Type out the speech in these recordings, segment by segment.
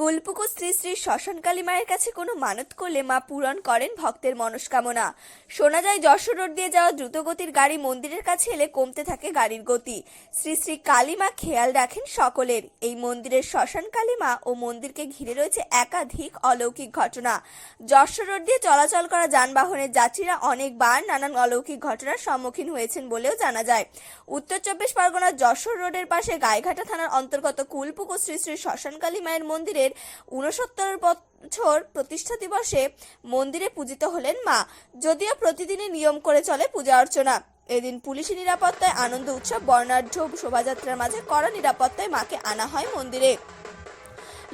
কুলপুকুর শ্রী শ্রী শ্মশানকালী মায়ের কাছে কোনো মানত করলে মা পূরণ করেন ভক্তের মনস্কামনা। শোনা যায় যশোর রোড দিয়ে যাওয়া দ্রুতগতির গাড়ি মন্দিরের কাছে এলে কমতে থাকে গাড়ির গতি। শ্রী শ্রী কালী মা খেয়াল রাখেন সকলের। এই মন্দিরের শ্মশানকালী মা ও মন্দিরকে ঘিরে রয়েছে একাধিক অলৌকিক ঘটনা। যশোর রোড দিয়ে চলাচল করা যানবাহনের যাত্রীরা অনেকবার নানান অলৌকিক ঘটনার সম্মুখীন হয়েছেন বলেও জানা যায়। উত্তর 24 পরগনার যশোর রোডের পাশে গাইঘাটা থানার অন্তর্গত কুলপুকুর শ্রী শ্রী শ্মশানকালী মায়ের মন্দিরের 69 বছর প্রতিষ্ঠা দিবসে মন্দিরে পূজিত হলেন মা। যদিও প্রতিদিনই নিয়ম করে চলে পূজা অর্চনা, এদিন পুলিশি নিরাপত্তায় আনন্দ উৎসব বর্ণাঢ্য শোভাযাত্রার মাঝে কড়া নিরাপত্তায় মাকে আনা হয় মন্দিরে।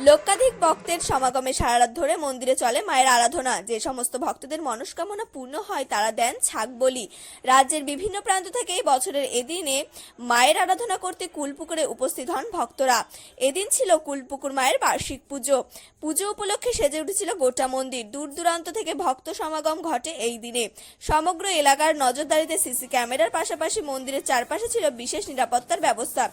লক্ষাধিক ভক্তের সমাগমে সারা রাত ধরে মন্দিরে চলে মায়ের আরাধনা। যে সমস্ত ভক্তদের মনস্কামনা পূর্ণ হয় তারা দেন ছাগ বলি। রাজ্যের বিভিন্ন প্রান্ত থেকে বছরের এদিনে মায়ের আরাধনা করতে কুলপুকুরে উপস্থিত হন ভক্তরা। এদিন ছিল কুলপুকুর মায়ের বার্ষিক পুজো। পুজো উপলক্ষে সেজে উঠেছিল গোটা মন্দির। দূর দূরান্ত থেকে ভক্ত সমাগম ঘটে এই দিনে। সমগ্র এলাকার নজরদারিতে সিসি ক্যামেরার পাশাপাশি মন্দিরের চারপাশে ছিল বিশেষ নিরাপত্তার ব্যবস্থা।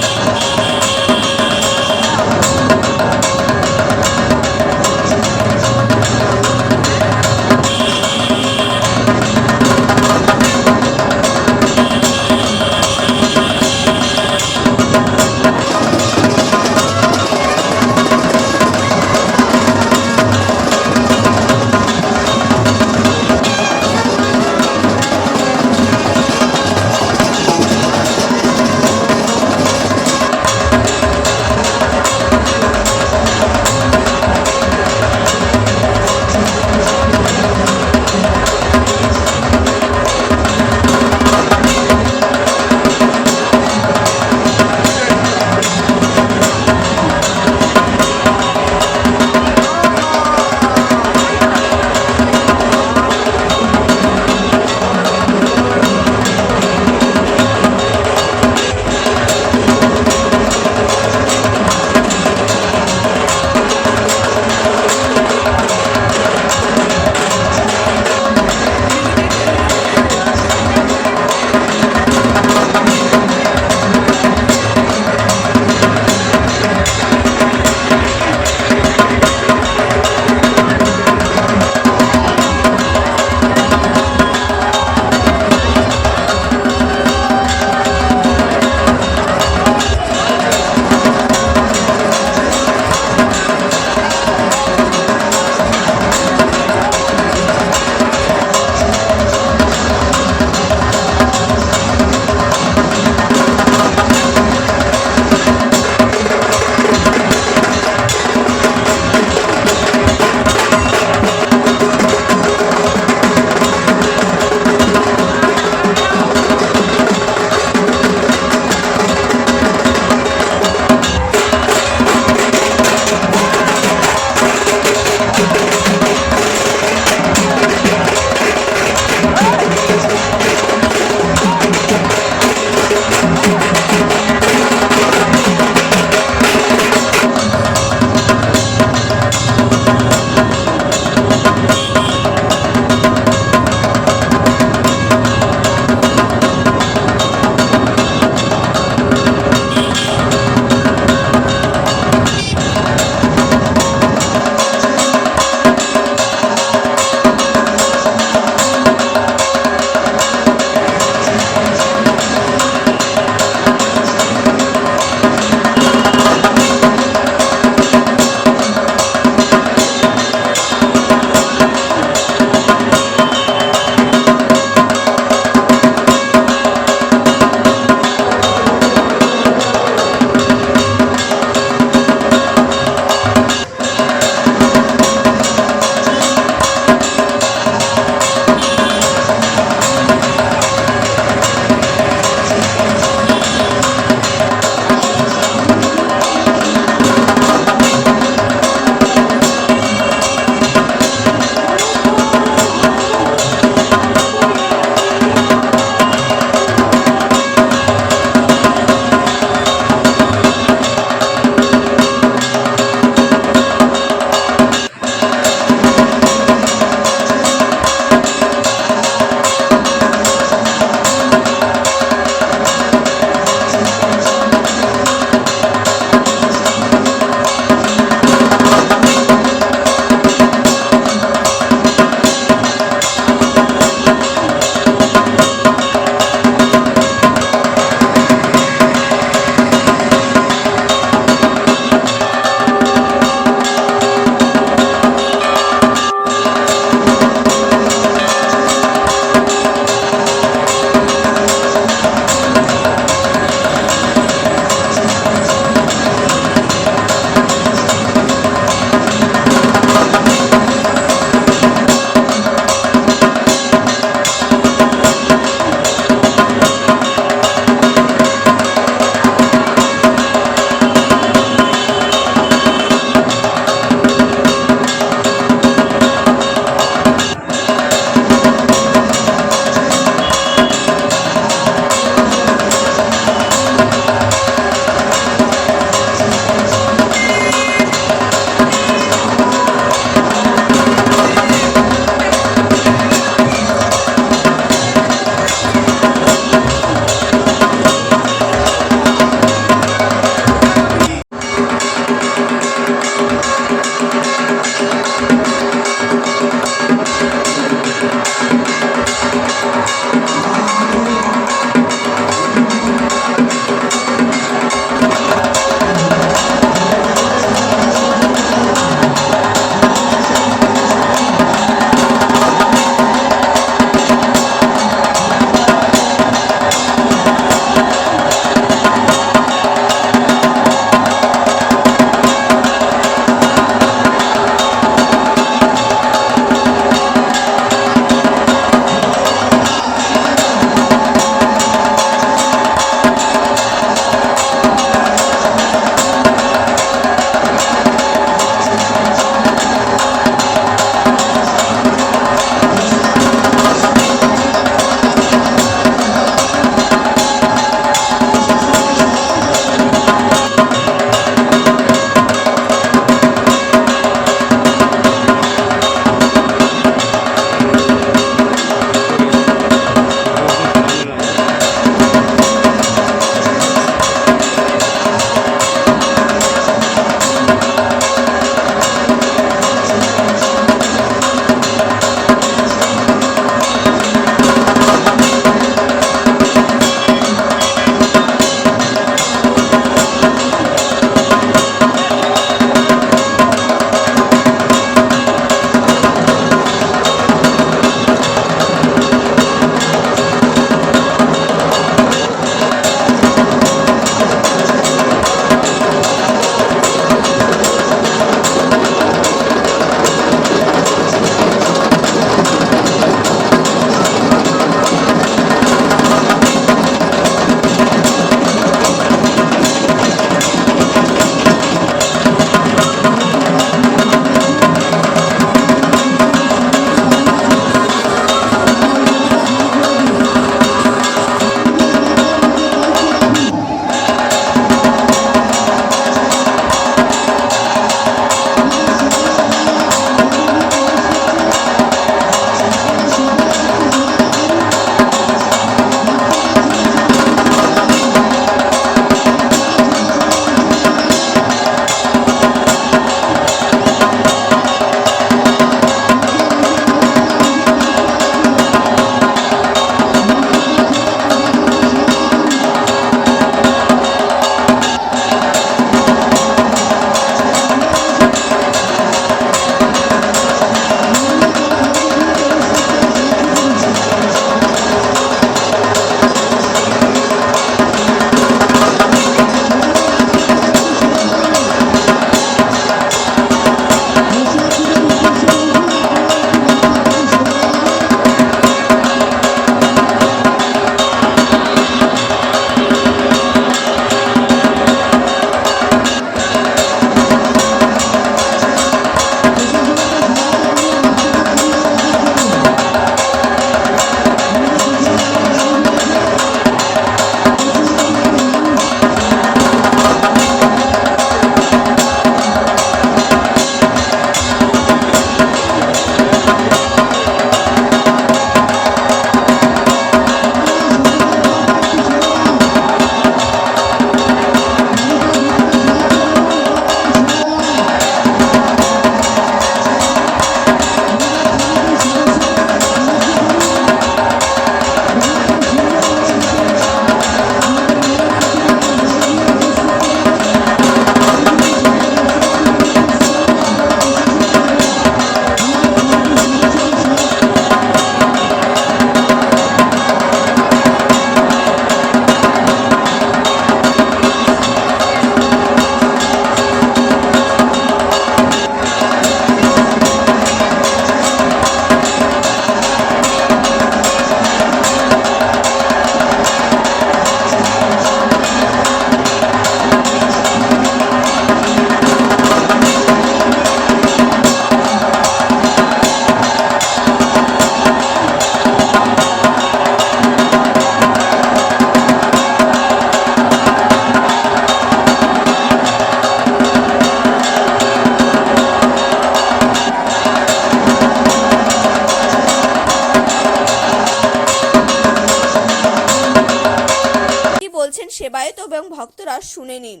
বলছেন সেবায়েত এবং ভক্তরা, শুনে নিন।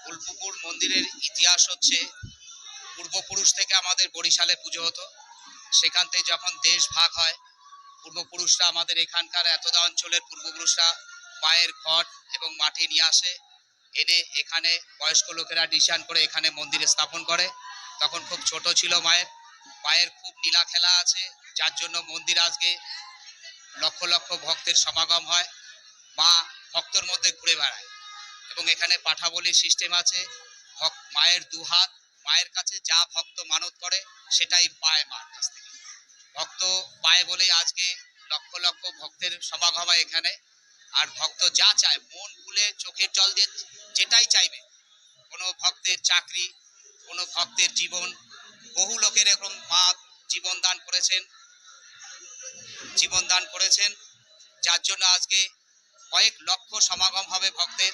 ফুলপুকুর মন্দিরের ইতিহাস হচ্ছে পূর্বপুরুষ থেকে আমাদের বরিশালে পুজো হতো। সেখান থেকে যখন দেশ ভাগ হয়, পূর্বপুরুষরা আমাদের এখানকার এতটা অঞ্চলের পূর্বপুরুষরা মায়ের ঘট এবং মাটি নিয়ে আসে, এনে এখানে বয়স্ক লোকেরা ডিসাইন করে এখানে মন্দিরে স্থাপন করে। তখন খুব ছোট ছিল মায়ের, মায়ের খুব লীলা খেলা আছে, যার জন্য মন্দির আজকে লক্ষ লক্ষ ভক্তের সমাগম হয়। মা ভক্তর মধ্যে ঘুরে বেড়ায় এবং এখানে পাঠা বলি সিস্টেম আছে। মায়ের দুহাত, মায়ের কাছে যা ভক্ত মানত করে সেটাই পায় মার কাছ থেকে। ভক্ত পায় বলেই আজকে লক্ষ লক্ষ ভক্তের সমাগম হয় এখানে। আর ভক্ত যা চায় মন খুলে চোখের জল দিয়ে যেটাই চাইবে, কোনো ভক্তের চাকরি, কোনো ভক্তের জীবন, বহু লোকের এরকম মা জীবন দান করেছেন, জীবন দান করেছেন, যার জন্য আজকে কয়েক লক্ষ সমাগম হবে ভক্তের।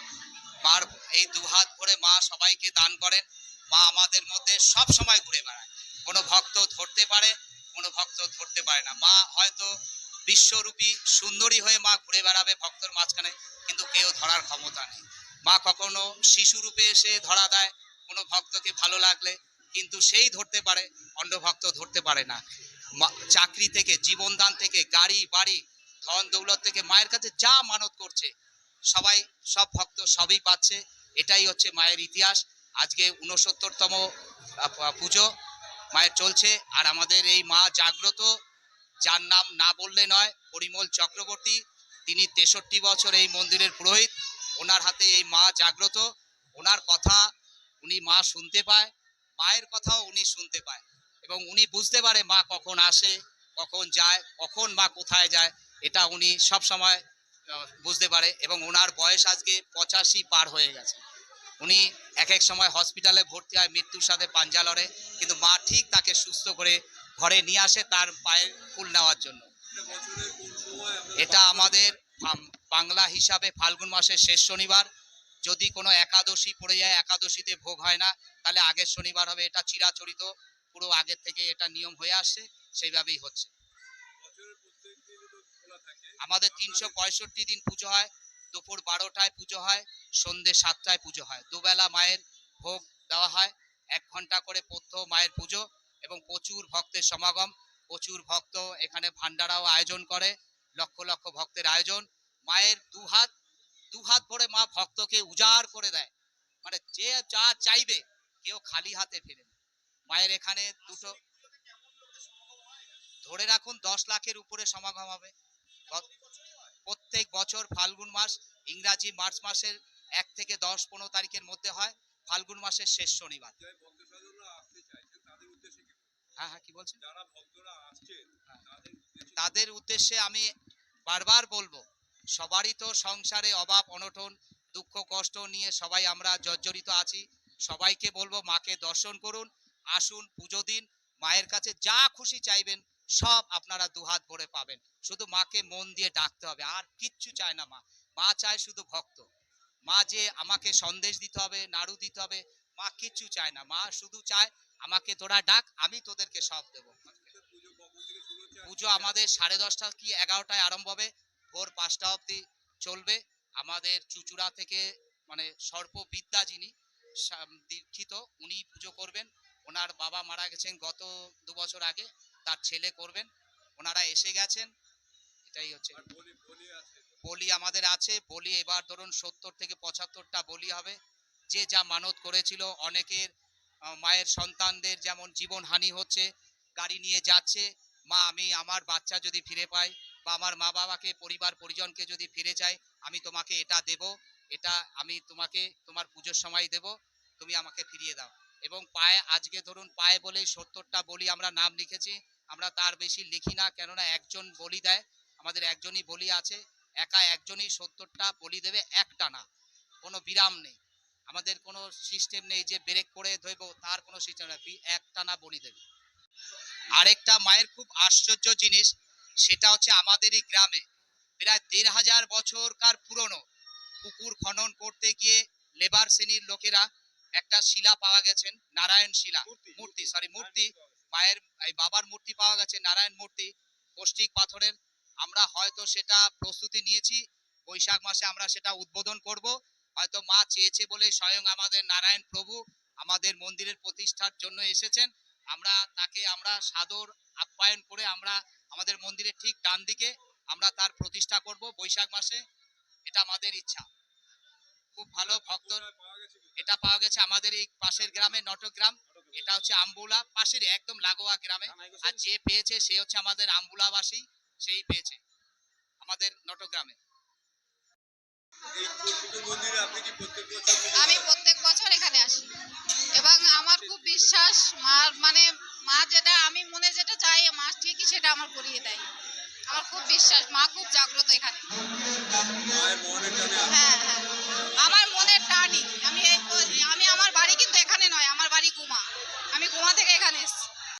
মার এই দুহাত ভরে মা সবাইকে দান করেন। মা আমাদের মধ্যে সব সময় ঘুরে বেড়ায়, কোনো ভক্ত ধরতে পারে, কোনো ভক্ত ধরতে পারে না। মা হয়তো বিশ্বরূপী সুন্দরী হয়ে মা ঘুরে বেড়াবে ভক্তর মাঝখানে, কিন্তু কেউ ধরার ক্ষমতা নেই। মা কখনো শিশু রূপে এসে ধরা দেয় কোনো ভক্তকে ভালো লাগলে, কিন্তু সেই ধরতে পারে, অন্য ভক্ত ধরতে পারে না। চাকরি থেকে, জীবনদান থেকে, গাড়ি বাড়ি, ধন দৌলত থেকে মায়ের কাছে যা মানত করছে সবাই, সব ভক্ত সবই পাচ্ছে। এটাই হচ্ছে মায়ের ইতিহাস। আজকে 69তম পুজো মায়ের চলছে। আর আমাদের এই মা জাগ্রত, যার নাম না বললে নয়, পরিমল চক্রবর্তী, তিনি 63 বছর এই মন্দিরের পুরোহিত। ওনার হাতে এই মা জাগ্রত, ওনার কথা উনি মা শুনতে পায়, মায়ের কথাও উনি শুনতে পায় এবং উনি বুঝতে পারে মা কখন আসে, কখন যায়, কখন মা কোথায় যায়, এটা উনি সব সময় বুঝতে পারে। এবং ওনার বয়স আজকে 85 পার হয়ে গেছে। উনি এক এক সময় হসপিটালে ভর্তি হয়, মৃত্যুর সাথে পাঞ্জা লড়ে, কিন্তু মা ঠিক তাকে সুস্থ করে ঘরে নিয়ে আসে তার পায়ের ফুল নেওয়ার জন্য। এটা আমাদের বাংলা হিসাবে ফাল্গুন মাসের শেষ শনিবার। যদি কোনো একাদশী পড়ে যায়, একাদশীতে ভোগ হয় না, তাহলে আগের শনিবার হবে। এটা চিরাচরিত, পুরো আগের থেকে এটা নিয়ম হয়ে আসছে, সেইভাবেই হচ্ছে। আমাদের 365 দিন পুজো হয়। দুপুর 12টায় পুজো হয়, সন্ধ্যে 7টায় পুজো হয়। দুবেলা মায়ের ভোগ দেওয়া হয়, 1 ঘন্টা করে পথ্য মায়ের পুজো এবং প্রচুর ভক্তের সমাগম। প্রচুর ভক্ত এখানে ভান্ডারাও আয়োজন করে, লক্ষ লক্ষ ভক্তের আয়োজন। মায়ের দুহাত ভরে মা ভক্তকে উজাড় করে দেয়, মানে যে যা চাইবে, কেউ খালি হাতে ফেরে না। মায়ের এখানে দুটো ধরে রাখুন 10 লাখের উপরে সমাগম হবে প্রত্যেক বছর। ফাল্গুন মাস, ইংরাজি মার্চ মাসের 1 থেকে 10-15 তারিখের মধ্যে হয়, ফাল্গুন মাসের শেষ শনিবার। হ্যাঁ হ্যাঁ, কি বলছেন? তাদের উদ্দেশ্যে আমি বারবার বলবো, সবারই তো সংসারে অভাব অনটন, দুঃখ কষ্ট নিয়ে সবাই আমরা জর্জরিত আছি। সবাইকে বলবো মাকে দর্শন করুন, আসুন, পুজো দিন, মায়ের কাছে যা খুশি চাইবেন সব আপনারা দুহাত ভরে পাবেন। শুধু মাকে মন দিয়ে ডাকতে হবে, আর কিচ্ছু চায় না মা। মা চায় শুধু ভক্ত। মা যে আমাকে সন্দেশ দিতে হবে, নাড়ু দিতে হবে, মা কিচ্ছু চায় না। মা শুধু চায় আমাকে তোরা ডাক, আমি তোদেরকে সব দেবো। পুজো আমাদের 10:30 কি 11টায় আরম্ভ হবে, ভোর 5টা অবধি চলবে। আমাদের চুচুড়া থেকে, মানে সর্পবিদ্যা যিনি দীক্ষিত, উনি পুজো করবেন। ওনার বাবা মারা গেছেন গত 2 বছর আগে, তার ছেলে করবেন। ওনারা এসে গেছেন, এটাই হচ্ছে। বলি আমাদের আছে, বলি এবার ধরুন 70 থেকে 75টা বলি হবে। যে যা মানত করেছিল, অনেকের মায়ের সন্তানদের যেমন জীবন হানি হচ্ছে, গাড়ি নিয়ে যাচ্ছে, মা আমি আমার বাচ্চা যদি ফিরে পাই, বা আমার মা বাবাকে, পরিবার পরিজনকে যদি ফিরে চাই, আমি তোমাকে এটা দেব, এটা আমি তোমাকে তোমার পুজোর সময় দেব, তুমি আমাকে ফিরিয়ে দাও। এবং পায়ে, আজকে ধরুন পায়ে বলেই 70টা বলি আমরা নাম লিখেছি। আমরা তার বেশি লিখি না, কেননা একজন বলি দেয়, আমাদের একজনই বলি আছে। একা একজনই 70টা বলি দেবে, একটানা, কোনো বিরাম নেই। আমাদের কোনো সিস্টেম নেই যে ব্রেক করে ধরবো, তার কোনো সিস্টেম নেই, একটানা বলি দেবে। আরেকটা মায়ের খুব আশ্চর্য জিনিস, সেটা হচ্ছে আমাদেরই গ্রামে প্রায় 1500 বছরকার পুরনো পুকুর খনন করতে গিয়ে লেবার শ্রেণীর লোকেরা একটা শিলা পাওয়া গেছেন, নারায়ণ শিলা, মূর্তি, মায়ের এই বাবার মূর্তি পাওয়া গেছে, নারায়ণ মূর্তি, কষ্টিক পাথরের। আমরা হয়তো সেটা প্রস্তুতি নিয়েছি, বৈশাখ মাসে আমরা সেটা উদ্বোধন করব। হয়তো মা চেয়েছে বলে স্বয়ং আমাদের নারায়ণ প্রভু আমাদের মন্দিরের প্রতিষ্ঠার জন্য এসেছেন। আমরা সাদর আপ্যায়ন করে আমরা আমাদের মন্দিরের ঠিক ডান দিকে আমরা তার প্রতিষ্ঠা করব বৈশাখ মাসে। এটা আমাদের ইচ্ছা। খুব ভালো ভক্ত। এটা পাওয়া গেছে আমাদের এই পাশের গ্রামে, নটগ্রাম। এটা হচ্ছে আমবুলা পাশের একদম লাগোয়া গ্রামে। আর যে পেয়েছে সে হচ্ছে আমাদের আমবুলাবাসী, সেই পেয়েছে আমাদের নটগ্রামে। আমি প্রত্যেক বছর এখানে আসি এবং আমার খুব বিশ্বাস মার মানে মা যেটা আমি মনে যেটা চাই মা ঠিকই সেটা আমার করিয়ে দেয়। আমার খুব বিশ্বাস মা খুব জাগ্রত এখানে। হ্যাঁ হ্যাঁ